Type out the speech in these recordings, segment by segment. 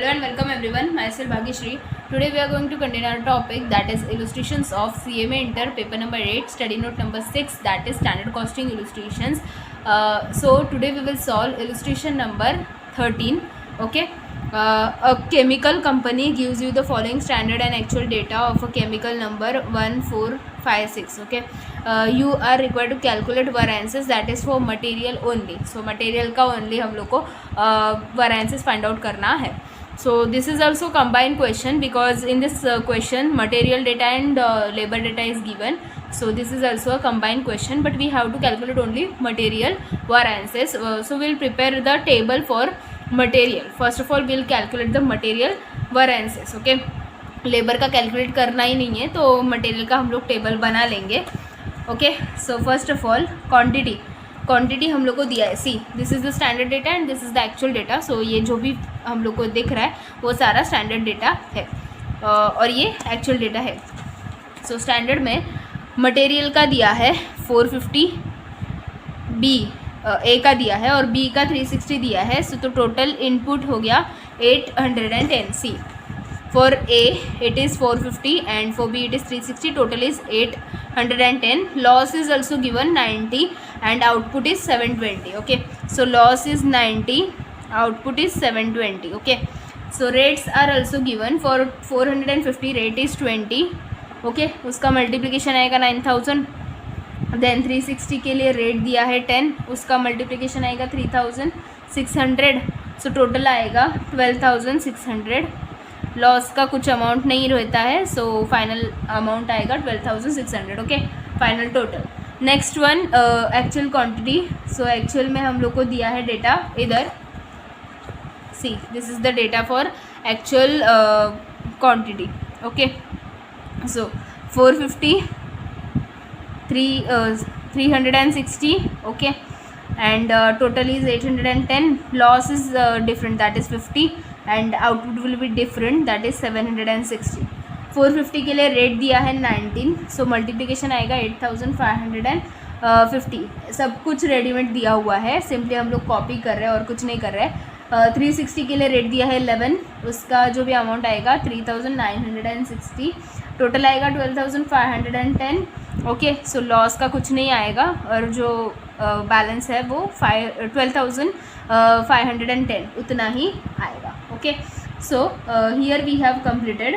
Hello and welcome everyone. Myself Bhagyashree. Today we are going to continue our topic, that is illustrations of CMA Inter paper number 8, study note number 6, that is standard costing illustrations. So today we will solve illustration number 13. Okay. A chemical company gives you the following standard and actual data of a chemical number 1456. Okay. You are required to calculate variances, that is for material only. So material का only हम लोग को variances find out करना है. So this is also combined question because in this question material data and labor data is given. So this is also a combined question, but we have to calculate only material variances. So we'll prepare the table for material. First of all we'll calculate the material variances. Okay, labour का calculate करना ही नहीं है तो material का हम लोग table बना लेंगे. Okay, so first of all quantity हम लोग को दिया है. See, this is the standard data and this is the actual data. So ये जो भी हम लोग को दिख रहा है वो सारा स्टैंडर्ड डेटा है और ये एक्चुअल डेटा है. सो स्टैंडर्ड में मटेरियल का दिया है 450, बी ए का दिया है और बी का 360 दिया है. सो तो टोटल इनपुट हो गया 810. सी, for A it is 450 and for B it is 360. Total is 810. Loss is also given 90 and output is 720. Okay, so loss is 90, output is 720. Okay, so rates are also given. For 450 rate is 20. Okay, उसका multiplication आएगा 9000. Then 360 के लिए rate दिया है 10, उसका multiplication आएगा 3600. So total आएगा 12600. Loss का कुछ अमाउंट नहीं रहता है, सो फाइनल अमाउंट आएगा 12600. Okay, final total. Next one actual quantity. So actual में हम लोग को दिया है डेटा इधर. See, this is the data for actual quantity. Okay, so 450, 360. Okay, and total is 810. Loss is different, that is 50, and output will be different, that is 760. 450 के लिए rate दिया है 19, सो मल्टीप्लिकेशन आएगा 8550. सब कुछ रेडीमेड दिया हुआ है, सिंपली हम लोग कॉपी कर रहे हैं और कुछ नहीं कर रहे हैं. 360 के लिए रेट दिया है 11, उसका जो भी अमाउंट आएगा 3960. टोटल आएगा 12510. ओके, सो लॉस का कुछ नहीं आएगा और जो बैलेंस है वो 12510 उतना ही आएगा. Okay, so here we have completed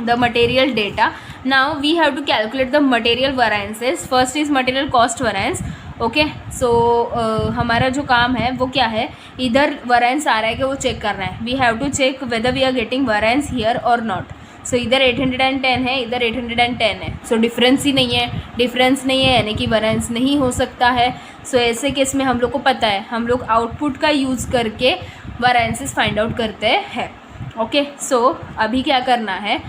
the material data. Now we have to calculate the material variances. First is material cost variance. Okay, so हमारा जो काम है वो क्या है, इधर वेरिएंस आ रहा है कि वो चेक करना है. We have to check whether we are getting variance here और नॉट. सो इधर 810 है, इधर 810 है. सो डिफरेंस ही नहीं है, डिफरेंस नहीं है यानी कि वेरिएंस नहीं हो सकता है. सो ऐसे केस में हम लोग को पता है, हम लोग आउटपुट का यूज़ करके वेरिएंसेस फाइंड आउट करते हैं. ओके, सो अभी क्या करना है,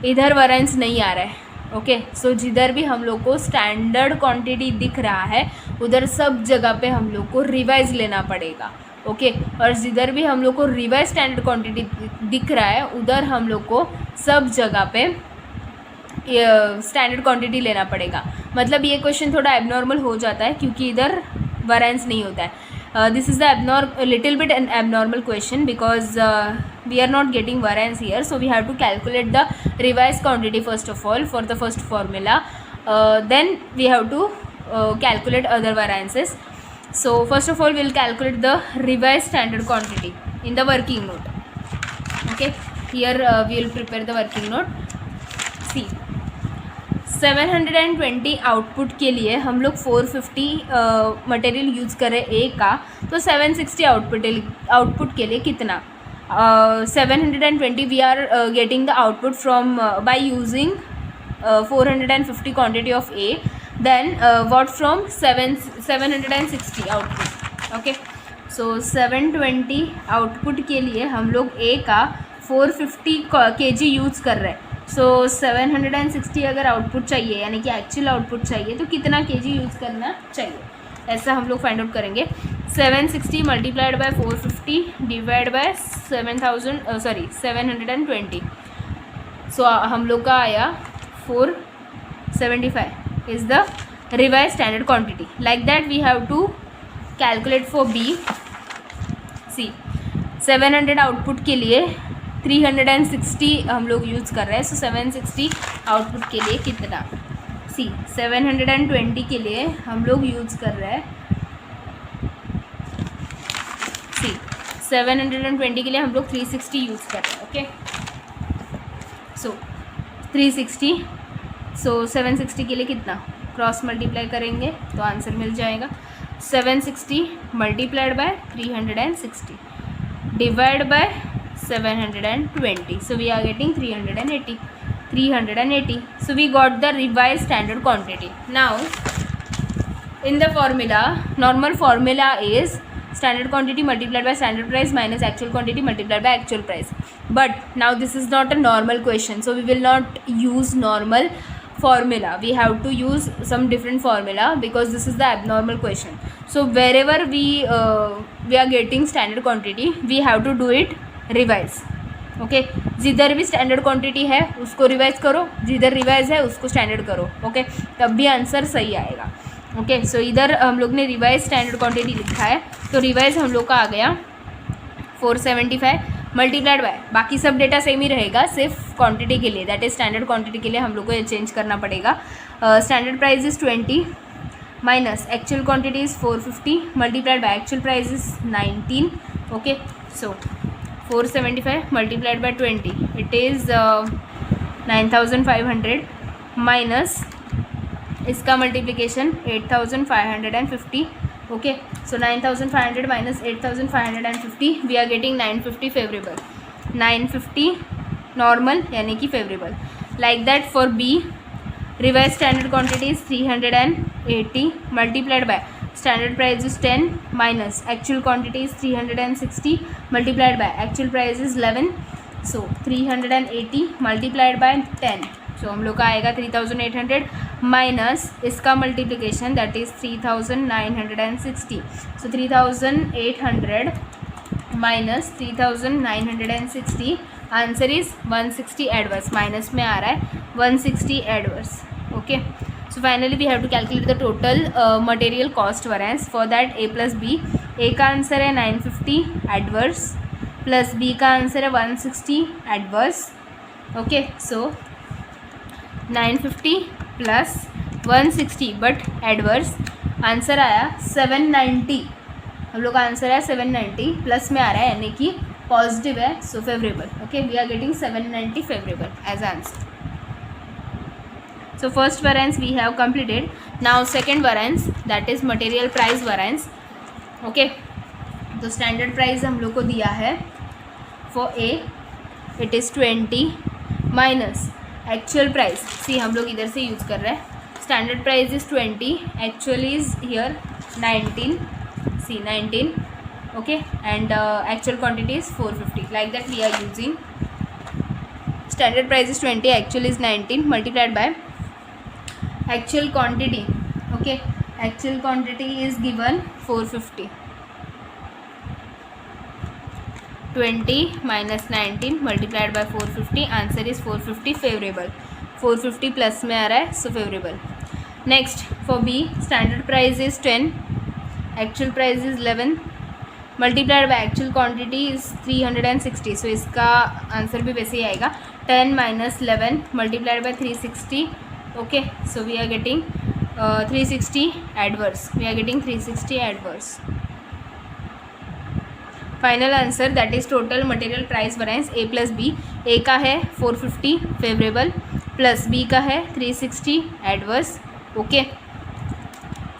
इधर वेरिएंस नहीं आ रहा है. ओके, सो जिधर भी हम लोग को स्टैंडर्ड क्वांटिटी दिख रहा है उधर सब जगह पे हम लोग को रिवाइज लेना पड़ेगा. ओके, और जिधर भी हम लोग को रिवाइज स्टैंडर्ड क्वांटिटी दिख रहा है उधर हम लोग को सब जगह पे स्टैंडर्ड क्वांटिटी लेना पड़ेगा. मतलब ये क्वेश्चन थोड़ा एबनॉर्मल हो जाता है क्योंकि इधर वेरिएंस नहीं होता है. This is the little bit an abnormal question because we are not getting variance here. So we have to calculate the revise quantity first of all for the first formula. Then we have to calculate other variances. So first of all we'll calculate the revised standard quantity in the working note. Okay, here we will prepare the working note. See, 720 output के लिए हम लोग 450 material use कर रहे हैं ए का, तो 760 output के लिए कितना 720 we are getting the output from by using 450 quantity of A. Then what from 760 output. Okay, so 720 output के लिए हम लोग ए का 450 kg यूज़ कर रहे हैं. सो 760 अगर आउटपुट चाहिए यानी कि एक्चुअल आउटपुट चाहिए तो कितना kg यूज़ करना चाहिए, ऐसा हम लोग फाइंड आउट करेंगे. 760 मल्टीप्लाइड बाय 450 डिवाइड बाय 720. सो हम लोग का आया 475 is the revised standard quantity. Like that we have to calculate for B. See, 700 output के लिए 360 हम लोग यूज़ कर रहे हैं, सो 760 आउटपुट के लिए कितना, सी 720 के लिए हम लोग यूज़ कर रहे हैं, सी 720 के लिए हम लोग 360 यूज़ कर रहे हैं, ओके। सो 360, सो 760 के लिए कितना, क्रॉस मल्टीप्लाई करेंगे तो आंसर मिल जाएगा 760 multiplied by 360 divide by 720, so we are getting 380. So we got the revised standard quantity. Now in the formula, normal formula is standard quantity multiplied by standard price minus actual quantity multiplied by actual price. But now this is not a normal question, so we will not use normal formula. We have to use some different formula because this is the abnormal question. So wherever we are getting standard quantity, we have to do it revise, okay. जिधर भी standard quantity है उसको revise करो, जिधर revise है उसको standard करो, okay, तब भी आंसर सही आएगा, ओके। सो इधर हम लोग ने रिवाइज स्टैंडर्ड क्वांटिटी लिखा है, तो रिवाइज हम लोग का आ गया 475 मल्टीप्लाइड बाय, बाकी सब डेटा सेम ही रहेगा, सिर्फ क्वांटिटी के लिए, दैट इज स्टैंडर्ड क्वांटिटी के लिए हम लोग को ये चेंज करना पड़ेगा। Standard price is 20 minus actual quantity is 450 multiplied by actual price is 19, okay. So 475 multiplied by 20, it is 9500 minus इसका multiplication 8550, okay. So 9500 minus 8550, we are getting 950 favourable, 950 normal यानी कि favourable. Like that for B, revise standard quantity is 380 multiplied by standard price is 10 minus actual quantity is 360 multiplied by actual price is 11, so 380 multiplied by 10, so हम लोग का आएगा 3800 minus इसका multiplication that is 3960, so 3800 minus 3960, answer is 160 adverse, minus में आ रहा है 160 adverse, okay. So finally we have to calculate the total material cost variance. For that A plus B, A का आंसर है 950 एडवर्स प्लस B का answer है 160 adverse, okay. So 950 plus 160 but adverse, answer आया 790, हम लोग का answer है 790, plus में आ रहा है यानी कि पॉजिटिव है, so favourable, okay. We are getting 790 favourable as answer. So first variance we have completed. Now second variance, that is material price variance, okay। तो standard price हम लोग को दिया है for A, it is 20 minus actual price, see हम लोग इधर से यूज़ कर रहे हैं, standard price is 20, actual is here 19, see 19, okay, and actual quantity is 450, like that we are using standard price is 20, actual is 19 multiplied by actual quantity, okay, actual quantity is given 450, 20 minus 19 multiplied by 450, answer is 450 favorable, 450 plus में आ रहा है, so favourable. Next for B, standard price is 10, actual price is 11 multiplied by actual quantity is 360, so इसका answer भी वैसे ही आएगा 10 minus 11 multiplied by 360, okay, so we are getting 360 adverse, we are getting 360 adverse. Final answer, that is total material price variance A plus B, A का है 450 favourable plus B का है 360 adverse, okay.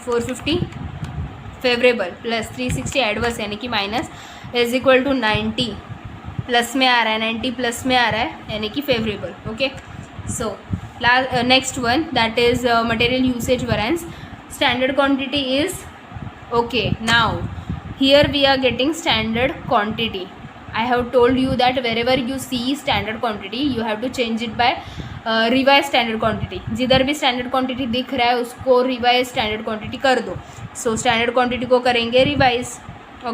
450 favourable plus 360 adverse यानी कि minus is equal to 90, plus में आ रहा है 90 प्लस में आ रहा है यानी कि favourable, okay. So next one, that is material usage variance, standard quantity is, okay, now here we are getting standard quantity. I have told you that wherever you see standard quantity you have to change it by revised standard quantity, जिधर भी standard quantity दिख रहा है उसको revised standard quantity कर दो, so standard quantity को करेंगे revise,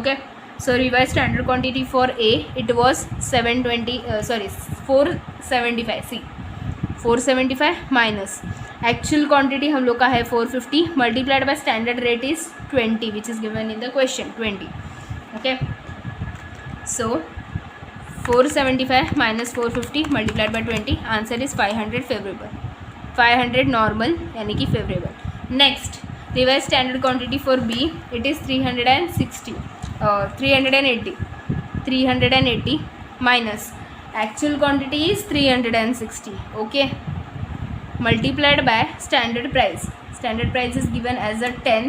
okay। So revised standard quantity for A, it was 475, see 475 minus actual quantity हम लोग का है 450 multiplied by standard rate is 20 which is given in the question 20, okay. So 475 minus 450 multiplied by 20, answer is 500 favourable, 500 normal यानी कि favourable. Next revise standard quantity for B, it is 380 minus actual quantity is 360. Okay, multiplied by standard price. Standard price is given as a 10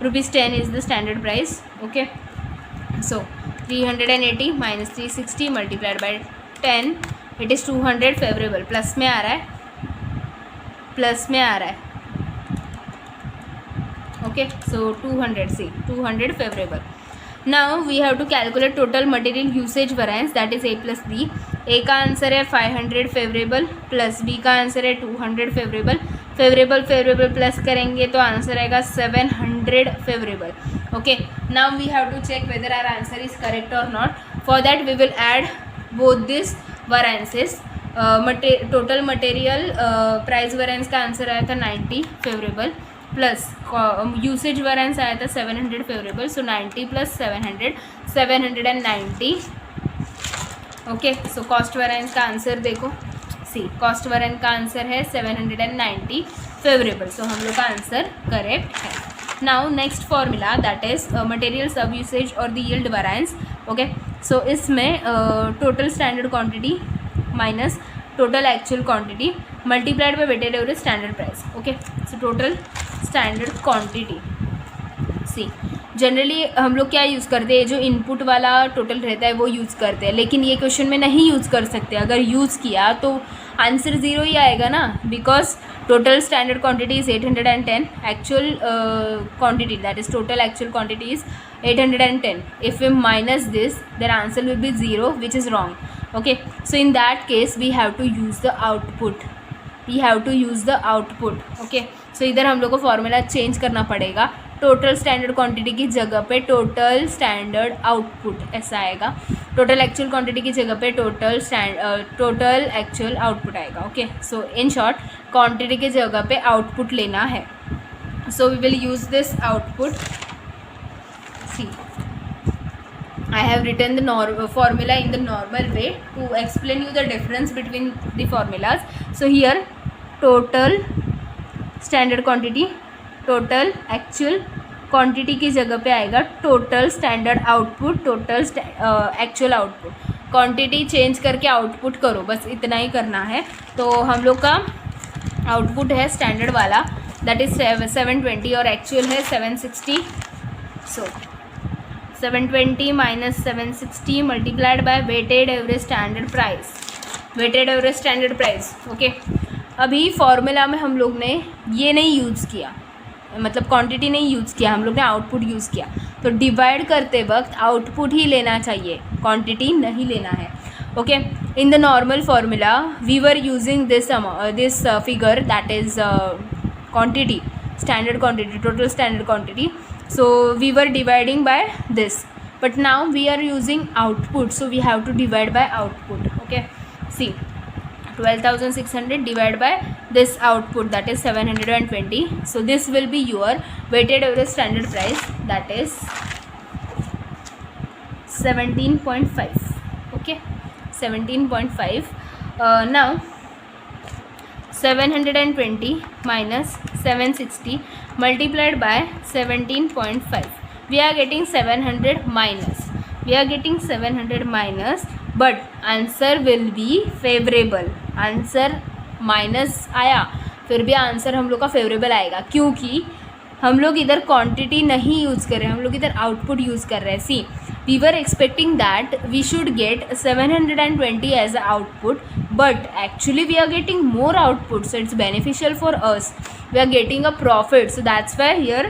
rupees. 10 is the standard price. Okay, so 380 minus 360 multiplied by 10, it is 200 favorable. Plus में आ रहा है, plus में आ रहा है. Okay, so 200, see 200 favorable. Now we have to calculate total material usage variance, that is A plus B. ए का answer है 500 फेवरेबल प्लस बी का आंसर है 200 फेवरेबल. फेवरेबल प्लस करेंगे तो आंसर आएगा 700 favourable. Okay, now we have to check whether our answer is correct or not. For that we will add both this variances. Total material price variance का answer आया था 90 favourable plus usage variance आया था 700 favourable. So 90 plus 700, 790. Okay, so cost variance का answer देखो. See cost variance का answer है 790 favourable. So हम लोग का आंसर करेक्ट है. Now next formula that is material sub usage और the yield variance. Okay, so इसमें total standard quantity minus total actual quantity multiplied by weighted average standard price. Okay, so total standard quantity. See generally हम लोग क्या use करते हैं, जो input वाला total रहता है वो यूज़ करते हैं, लेकिन ये क्वेश्चन में नहीं यूज़ कर सकते. अगर यूज़ किया तो आंसर ज़ीरो ही आएगा ना, because total standard quantity is 810, actual quantity that is total actual quantity is 810. If we minus this there answer will be zero, which is wrong. Okay, so in that case we have to use the output. Okay, so इधर हम लोग को formula change करना पड़ेगा. Total standard quantity की जगह पे total standard output ऐसा आएगा. टोटल एक्चुअल क्वांटिटी की जगह पे टोटल एक्चुअल आउटपुट आएगा. Okay, so in short quantity की जगह पे आउटपुट लेना है. So we will use this output. See I have written the formula in the normal way to explain you the difference between the formulas. So here total standard quantity, total actual quantity की जगह पे आएगा total standard output, total actual output. Quantity change करके output करो, बस इतना ही करना है. तो हम लोग का आउटपुट है स्टैंडर्ड वाला, दैट इज़ 720 और एक्चुअल है 760. So 720 minus 760 multiplied by weighted average standard price. Okay, अभी फॉर्मूला में हम लोग ने ये नहीं यूज़ किया, मतलब क्वांटिटी नहीं यूज़ किया, हम लोग ने आउटपुट यूज़ किया. तो डिवाइड करते वक्त आउटपुट ही लेना चाहिए, क्वांटिटी नहीं लेना है. Okay, in the normal formula we were using this figure that is quantity, standard quantity, total standard quantity. So we were dividing by this, but now we are using output, so we have to divide by output. Okay, see 12,600 divided by this output, that is 720. So this will be your weighted average standard price, that is 17.5. Okay, 17.5. Now 720 minus 760 multiplied by 17.5. We are getting 700 minus, but answer will be favorable. Answer minus आया, फिर भी answer हम लोग का favourable आएगा, क्योंकि हम लोग इधर क्वांटिटी नहीं यूज़ कर रहे हैं, हम लोग इधर आउटपुट यूज़ कर रहे हैं. सी we were expecting that we should get 720 as an output, but actually we are getting more output, so it's beneficial for us, we are getting a profit, so that's why here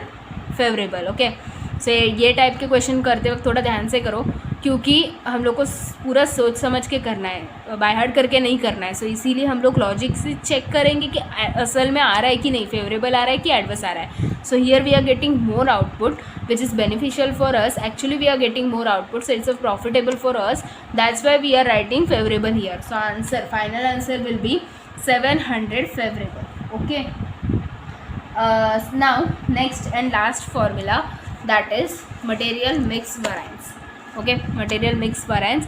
favorable. Okay, so ये type के question करते वक्त थोड़ा ध्यान से करो, क्योंकि हम लोग को पूरा सोच समझ के करना है, बाय हार्ट करके नहीं करना है. सो इसीलिए हम लोग लॉजिक से चेक करेंगे कि असल में आ रहा है कि नहीं, फेवरेबल आ रहा है कि एडवर्स आ रहा है. So here we are getting more output which is beneficial for us, actually we are getting more output, so it's a profitable for us, that's why we are writing favorable here. So answer, final answer will be 700 favorable. Okay, now next and last formula, that is material mix variance. Okay, material mix variance.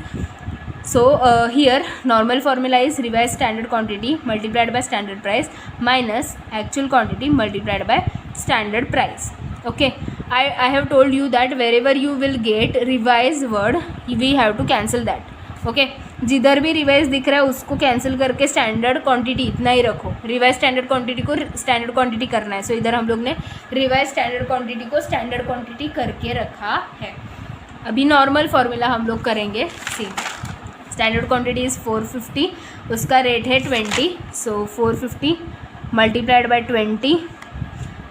So here normal formula is revised standard quantity multiplied by standard price minus actual quantity multiplied by standard price. Okay, I have told you that wherever you will get revised word we have to cancel that. Okay जिधर भी revise दिख रहा है उसको cancel करके standard quantity इतना ही रखो. Revise standard quantity को स्टैंडर्ड क्वांटिटी करना है. सो इधर हम लोग ने रिवाइज स्टैंडर्ड क्वांटिटी को स्टैंडर्ड क्वांटिटी करके रखा है. अभी नॉर्मल फार्मूला हम लोग करेंगे. सी स्टैंडर्ड क्वांटिटी इज़ 450, उसका रेट है 20. सो 450 multiplied bye 20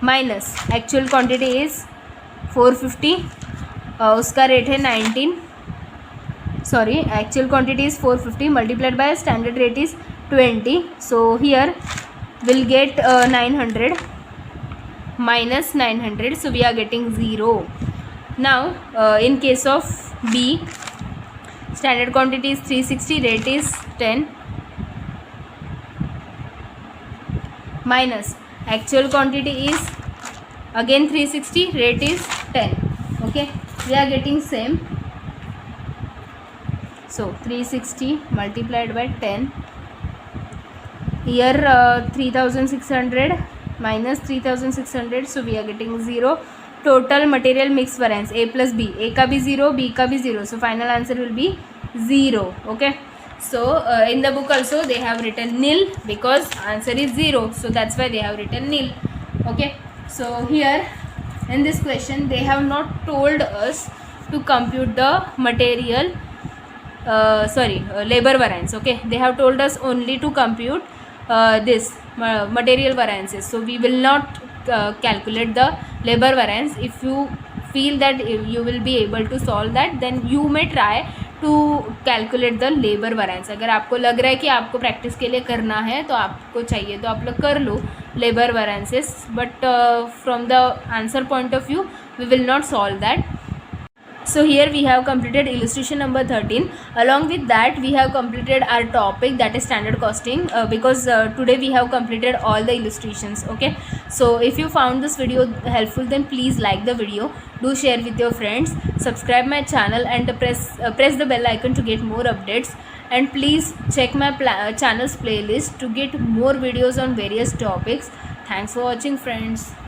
minus actual quantity is 450, उसका रेट है 19. Sorry, actual quantity is 450 multiplied by standard rate is 20. So here we'll get 900 minus 900. So we are getting 0. Now in case of B, standard quantity is 360, rate is 10 minus actual quantity is again 360, rate is 10. Okay, we are getting same. So 360 multiplied by 10. Here 3600 minus 3600. So we are getting 0. Total material mix variance A plus B. A का भी 0, B का भी 0. So final answer will be 0. Okay. So in the book also they have written nil because answer is 0. So that's why they have written nil. Okay. So here in this question they have not told us to compute the material labor variance. Okay, they have told us only to compute this material variances. So we will not calculate the labor variance. If you feel that you will be able to solve that, then you may try to calculate the labor variance. अगर आपको लग रहा है कि आपको practice के लिए करना है तो आपको चाहिए तो आप लोग कर लो labor variances, but from the answer point of view we will not solve that. So here we have completed illustration number 13. Along with that we have completed our topic, that is standard costing, because today we have completed all the illustrations. Okay, so if you found this video helpful then please like the video, do share with your friends, subscribe my channel and press the bell icon to get more updates, and please check my channel's playlist to get more videos on various topics. Thanks for watching friends.